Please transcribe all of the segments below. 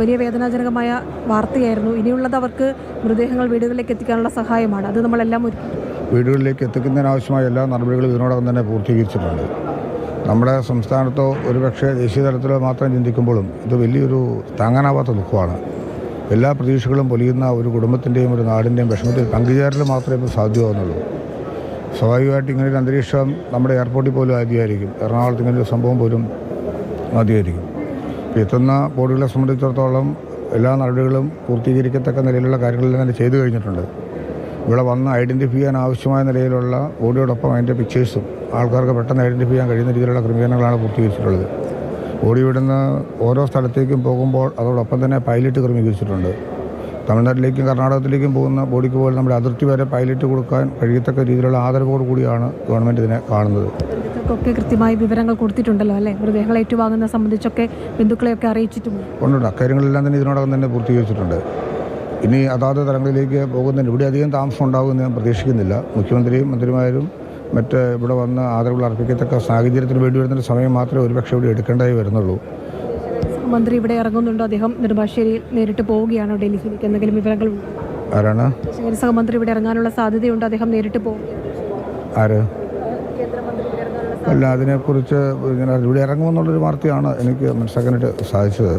വലിയ വേദനാജനകമായ വാർത്തയായിരുന്നു. ഇനിയുള്ളത് അവർക്ക് മൃതദേഹങ്ങൾ വീടുകളിലേക്ക് എത്തിക്കാനുള്ള സഹായമാണ്. അത് നമ്മളെല്ലാം വീടുകളിലേക്ക് എത്തിക്കുന്നതിനാവശ്യമായ എല്ലാ നടപടികളും ഇതിനോടകം തന്നെ പൂർത്തീകരിച്ചിട്ടുണ്ട്. നമ്മുടെ സംസ്ഥാനത്തോ ഒരുപക്ഷെ ദേശീയ തലത്തിലോ മാത്രം ചിന്തിക്കുമ്പോഴും ഇത് വലിയൊരു താങ്ങാനാവാത്ത ദുഃഖമാണ്. എല്ലാ പ്രതീക്ഷകളും പൊലിയുന്ന ഒരു കുടുംബത്തിൻ്റെയും ഒരു നാടിൻ്റെയും വിഷമത്തിൽ പങ്കുചേരൽ മാത്രമേ ഇപ്പോൾ സാധ്യമാകുന്നുള്ളൂ. സ്വാഭാവികമായിട്ട് ഇങ്ങനൊരു അന്തരീക്ഷം നമ്മുടെ എയർപോർട്ടിൽ പോലും ആദ്യമായിരിക്കും. എറണാകുളത്ത് ഇങ്ങനൊരു സംഭവം പോലും ആദ്യമായിരിക്കും. എത്തുന്ന ബോഡികളെ സംബന്ധിച്ചിടത്തോളം എല്ലാ നടപടികളും പൂർത്തീകരിക്കത്തക്ക നിലയിലുള്ള കാര്യങ്ങളെല്ലാം തന്നെ ചെയ്തു കഴിഞ്ഞിട്ടുണ്ട്. ഇവിടെ വന്ന് ഐഡൻറ്റിഫൈ ചെയ്യാൻ ആവശ്യമായ നിലയിലുള്ള ബോഡിയോടൊപ്പം അതിൻ്റെ പിക്ചേഴ്സും ആൾക്കാർക്ക് പെട്ടെന്ന് ഐഡൻറ്റിഫൈ ചെയ്യാൻ കഴിയുന്ന രീതിയിലുള്ള ക്രമീകരണങ്ങളാണ് പൂർത്തീകരിച്ചിട്ടുള്ളത്. ബോഡി ഇവിടുന്ന് ഓരോ സ്ഥലത്തേക്കും പോകുമ്പോൾ അതോടൊപ്പം തന്നെ പൈലറ്റ് ക്രമീകരിച്ചിട്ടുണ്ട്. തമിഴ്നാട്ടിലേക്കും കർണാടകത്തിലേക്കും പോകുന്ന ബോഡിക്ക് പോലും നമ്മുടെ അതിർത്തി വരെ പൈലറ്റ് കൊടുക്കാൻ കഴിയത്തക്ക രീതിയിലുള്ള ആദരവോട് കൂടിയാണ് ഗവൺമെൻറ് ഇതിനെ കാണുന്നത്. ഒക്കെ കൃത്യമായി വിവരങ്ങൾ കൊടുത്തിട്ടുണ്ടല്ലോ അല്ലേ? മൃതദേഹങ്ങൾ ഏറ്റുവാങ്ങുന്നത് സംബന്ധിച്ചൊക്കെ ബന്ധുക്കളെയൊക്കെ അറിയിച്ചിട്ടുണ്ട്. അക്കാര്യങ്ങളെല്ലാം തന്നെ ഇതിനോടകം തന്നെ പൂർത്തീകരിച്ചിട്ടുണ്ട്. ഇനി അതാത് തലങ്ങളിലേക്ക് പോകുന്നതിന് ഇവിടെ അധികം താമസം ഉണ്ടാകുമെന്ന് ഞാൻ പ്രതീക്ഷിക്കുന്നില്ല. മുഖ്യമന്ത്രിയും മന്ത്രിമാരും മറ്റ് ഇവിടെ വന്ന് ആദരവുകൾ അർപ്പിക്കത്തക്ക സാഹചര്യത്തിന് വേണ്ടി വരുന്ന സമയം മാത്രമേ ഒരുപക്ഷെ ഇവിടെ എടുക്കേണ്ടതായി വരുന്നുള്ളൂ. മന്ത്രി ഇവിടെ ഇറങ്ങുന്നുണ്ടോ? അദ്ദേഹം നെടുമ്പാശ്ശേരിയിൽ നേരിട്ട് പോവുകയാണോ ഡൽഹിയിലേക്ക്? എന്തെങ്കിലും വിവരങ്ങൾ? ആരാണ് സഹമന്ത്രി ഇവിടെ ഇറങ്ങാനുള്ള സാധ്യതയുണ്ട്? അദ്ദേഹം നേരിട്ട് പോകും? ആര്? അല്ല, അതിനെക്കുറിച്ച് ഇവിടെ ഇറങ്ങുമെന്നുള്ളൊരു വാർത്തയാണ് എനിക്ക് മനസ്സിലാക്കാനായിട്ട് സാധിച്ചത്.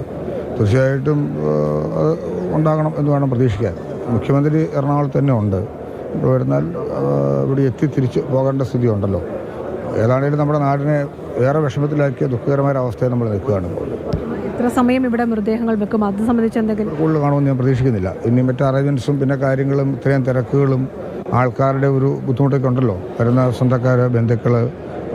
തീർച്ചയായിട്ടും അത് ഉണ്ടാകണം എന്ന് വേണം പ്രതീക്ഷിക്കാൻ. മുഖ്യമന്ത്രി എറണാകുളത്ത് തന്നെ ഉണ്ട്. ഇവിടെ വരുന്നാൽ ഇവിടെ എത്തി തിരിച്ച് പോകേണ്ട സ്ഥിതി ഉണ്ടല്ലോ. ഏതാണെങ്കിലും നമ്മുടെ നാടിനെ ഏറെ വിഷമത്തിലാക്കിയ ദുഃഖകരമായ അവസ്ഥയെ നമ്മൾ നിൽക്കുകയാണ്. എത്ര സമയം ഇവിടെ മൃതദേഹങ്ങൾ വെക്കും? അത് സംബന്ധിച്ച് എന്തെങ്കിലും കൂടുതൽ കാണുമെന്ന് ഞാൻ പ്രതീക്ഷിക്കുന്നില്ല. ഇനി മറ്റ് അറേഞ്ച്മെൻറ്റ്സും പിന്നെ കാര്യങ്ങളും ഇത്രയും തിരക്കുകളും ആൾക്കാരുടെ ഒരു ബുദ്ധിമുട്ടൊക്കെ ഉണ്ടല്ലോ. വരുന്ന സ്വന്തക്കാർ, ബന്ധുക്കൾ,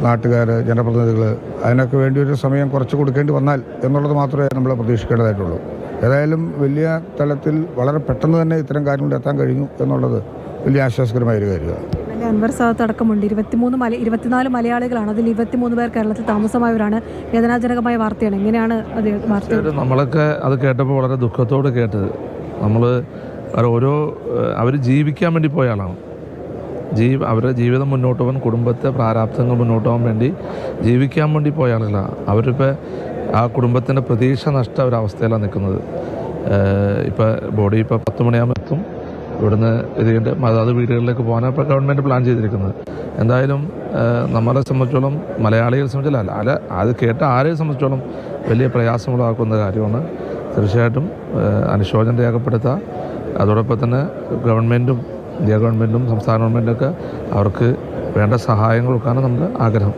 നാട്ടുകാർ, ജനപ്രതിനിധികൾ, അതിനൊക്കെ വേണ്ടി ഒരു സമയം കുറച്ച് കൊടുക്കേണ്ടി വന്നാൽ എന്നുള്ളത് മാത്രമേ നമ്മൾ പ്രതീക്ഷിക്കേണ്ടതായിട്ടുള്ളൂ. ഏതായാലും വലിയ തലത്തിൽ വളരെ പെട്ടെന്ന് തന്നെ ഇത്തരം കാര്യങ്ങൾ എത്താൻ കഴിഞ്ഞു എന്നുള്ളത് വലിയ ആശ്വാസകരമായൊരു കാര്യമാണ്. അൻവർ സാദത്ത് അടക്കമുണ്ട്. 24 മലയാളികളാണ്. അതിൽ 23 പേർ കേരളത്തിൽ താമസമായവരാണ്. വേദനാജനകമായ വാർത്തയാണ്. എങ്ങനെയാണ് അത് വാർത്ത? നമ്മളൊക്കെ അത് കേട്ടപ്പോൾ വളരെ ദുഃഖത്തോട് കേട്ടത്. അവർ ജീവിക്കാൻ വേണ്ടി പോയ ആളാണ്. അവരുടെ ജീവിതം മുന്നോട്ട് പോകാൻ, കുടുംബത്തെ പ്രാരാബ്ദങ്ങൾ മുന്നോട്ട് പോകാൻ വേണ്ടി ജീവിക്കാൻ വേണ്ടി പോയ ആളുകളാണ്. അവരിപ്പോൾ ആ കുടുംബത്തിൻ്റെ പ്രതീക്ഷ നഷ്ട ഒരവസ്ഥയിലാണ് നിൽക്കുന്നത്. ബോഡി 10 മണിയാകുമ്പോൾ എത്തും. ഇവിടുന്ന് ഇതിൻ്റെ അതാത് വീടുകളിലേക്ക് പോകാനാണ് ഇപ്പോൾ ഗവൺമെൻറ് പ്ലാൻ ചെയ്തിരിക്കുന്നത്. എന്തായാലും നമ്മളെ സംബന്ധിച്ചോളം, മലയാളികളെ സംബന്ധിച്ചല്ല, അത് കേട്ട ആരെയും സംബന്ധിച്ചോളം വലിയ പ്രയാസമുള്ളതാക്കുന്ന കാര്യമാണ്. തീർച്ചയായിട്ടും അനുശോചനം രേഖപ്പെടുത്തുക. അതോടൊപ്പം തന്നെ ഗവൺമെൻറ്റും, ഇന്ത്യ ഗവൺമെൻറ്റും സംസ്ഥാന ഗവൺമെൻറ്റൊക്കെ അവർക്ക് വേണ്ട സഹായങ്ങൾ കൊടുക്കാനാണ് നമ്മുടെ ആഗ്രഹം.